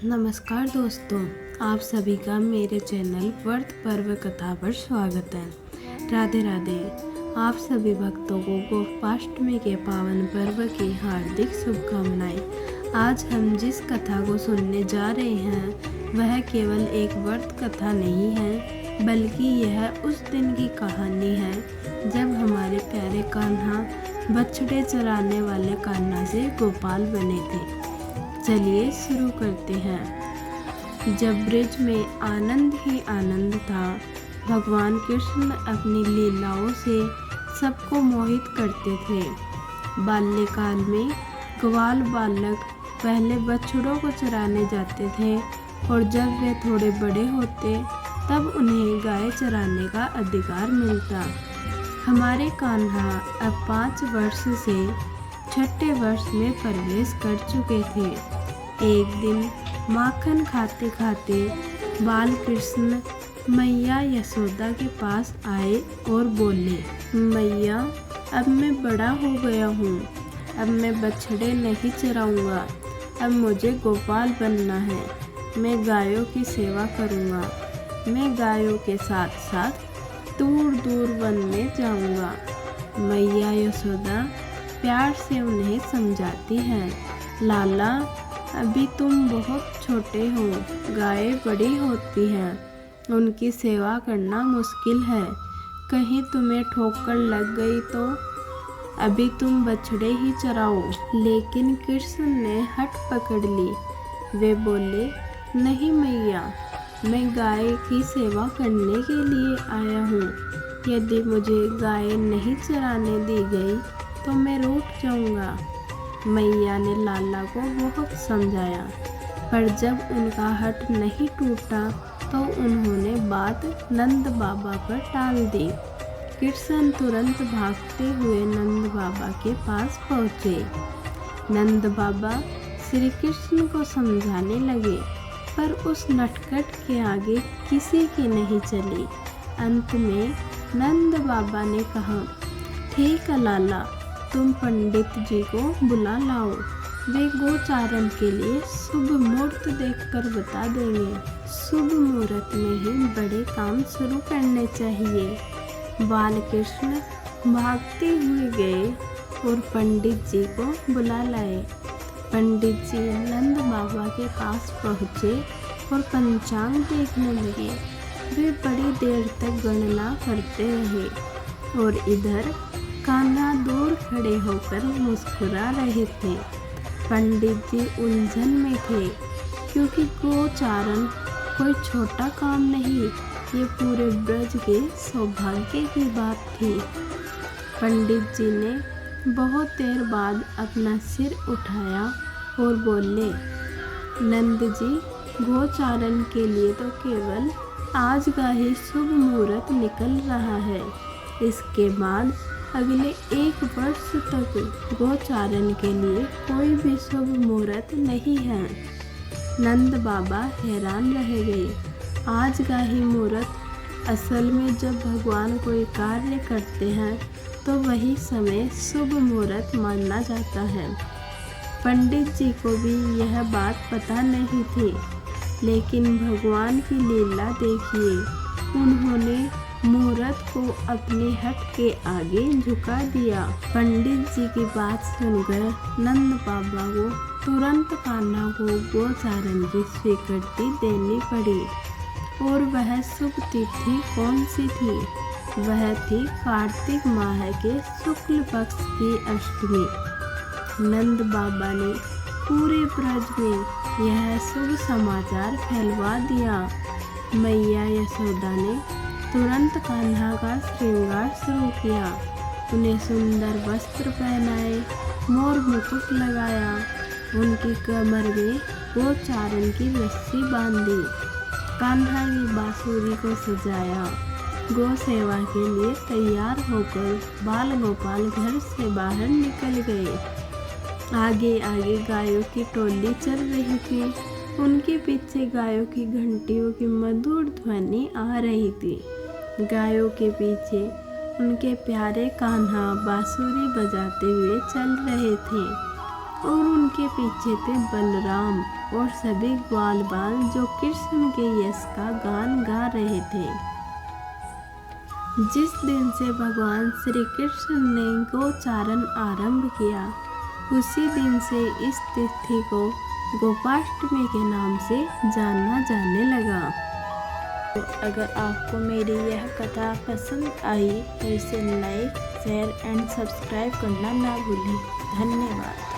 नमस्कार दोस्तों, आप सभी का मेरे चैनल व्रत पर्व कथा पर स्वागत है। राधे राधे। आप सभी भक्तों को गोपाष्टमी के पावन पर्व की हार्दिक शुभकामनाएं। आज हम जिस कथा को सुनने जा रहे हैं वह केवल एक व्रत कथा नहीं है, बल्कि यह उस दिन की कहानी है जब हमारे प्यारे कान्हा बछड़े चराने वाले कान्हा से गोपाल बने थे। चलिए शुरू करते हैं। जब ब्रज में आनंद ही आनंद था, भगवान कृष्ण अपनी लीलाओं से सबको मोहित करते थे। बाल्यकाल में ग्वाल बालक पहले बछड़ों को चराने जाते थे और जब वे थोड़े बड़े होते तब उन्हें गाय चराने का अधिकार मिलता। हमारे कान्हा अब 5 वर्ष से 6ठे वर्ष में प्रवेश कर चुके थे। एक दिन माखन खाते खाते बाल कृष्ण मैया यशोदा के पास आए और बोले, मैया, अब मैं बड़ा हो गया हूँ, अब मैं बछड़े नहीं चराऊँगा, अब मुझे गोपाल बनना है। मैं गायों की सेवा करूँगा। मैं गायों के साथ साथ दूर दूर वन में जाऊँगा। मैया यशोदा प्यार से उन्हें समझाती हैं, लाला, अभी तुम बहुत छोटे हो, गायें बड़ी होती हैं, उनकी सेवा करना मुश्किल है, कहीं तुम्हें ठोकर लग गई तो अभी तुम बछड़े ही चराओ। लेकिन कृष्ण ने हट पकड़ ली। वे बोले, नहीं मैया, मैं गाय की सेवा करने के लिए आया हूँ। यदि मुझे गाय नहीं चराने दी गई तो मैं रूठ जाऊंगा। मैया ने लाला को बहुत समझाया, पर जब उनका हठ नहीं टूटा तो उन्होंने बात नंद बाबा पर टाल दी। कृष्ण तुरंत भागते हुए नंद बाबा के पास पहुँचे। नंद बाबा श्री कृष्ण को समझाने लगे, पर उस नटखट के आगे किसी की नहीं चली। अंत में नंद बाबा ने कहा, ठीक है लाला, तुम पंडित जी को बुला लाओ, वे गोचारण के लिए शुभ मुहूर्त देखकर बता देंगे। शुभ मुहूर्त में ही बड़े काम शुरू करने चाहिए। बाल कृष्ण भागते हुए गए और पंडित जी को बुला लाए। पंडित जी नंद बाबा के पास पहुँचे और पंचांग देखने लगे। वे बड़ी देर तक गणना करते रहे और इधर कान्हा दूर खड़े होकर मुस्कुरा रहे थे। पंडित जी उलझन में थे, क्योंकि गोचारण कोई छोटा काम नहीं, ये पूरे ब्रज के सौभाग्य की बात थी। पंडित जी ने बहुत देर बाद अपना सिर उठाया और बोले, नंद जी, गोचारण के लिए तो केवल आज का ही शुभ मुहूर्त निकल रहा है। इसके बाद अगले 1 वर्ष तक गोचारण के लिए कोई भी शुभ मुहूर्त नहीं है। नंद बाबा हैरान रह गए। आज का ही मुहूर्त, असल में जब भगवान कोई कार्य करते हैं तो वही समय शुभ मुहूर्त माना जाता है। पंडित जी को भी यह बात पता नहीं थी, लेकिन भगवान की लीला देखिए, उन्होंने मुहूर्त को अपने हट के आगे झुका दिया। पंडित जी की बात सुनकर नंद बाबा को तुरंत कान्हा को गोचारण की स्वीकृति देनी पड़ी। और वह शुभ तिथि कौन सी थी? वह थी कार्तिक माह के शुक्ल पक्ष की अष्टमी। नंद बाबा ने पूरे ब्रज में यह शुभ समाचार फैलवा दिया। मैया यशोदा ने तुरंत कान्हा का श्रृंगार शुरू किया। उन्हें सुंदर वस्त्र पहनाए, मोर मुकुट लगाया, उनकी कमर में गोचारण की रस्सी बांधी, कान्हा की बांसुरी को सजाया। गौ सेवा के लिए तैयार होकर बाल गोपाल घर से बाहर निकल गए। आगे आगे गायों की टोली चल रही थी। उनके पीछे गायों की घंटियों की मधुर ध्वनि आ रही थी। गायों के पीछे उनके प्यारे कान्हा बांसुरी बजाते हुए चल रहे थे और उनके पीछे थे बलराम, और सभी ग्वाल बाल जो कृष्ण के यश का गान गा रहे थे। जिस दिन से भगवान श्री कृष्ण ने गोचारण आरंभ किया, उसी दिन से इस तिथि को गोपाष्टमी के नाम से जाना जाने लगा। तो अगर आपको मेरी यह कथा पसंद आई तो इसे लाइक, शेयर एंड सब्सक्राइब करना ना भूलें। धन्यवाद।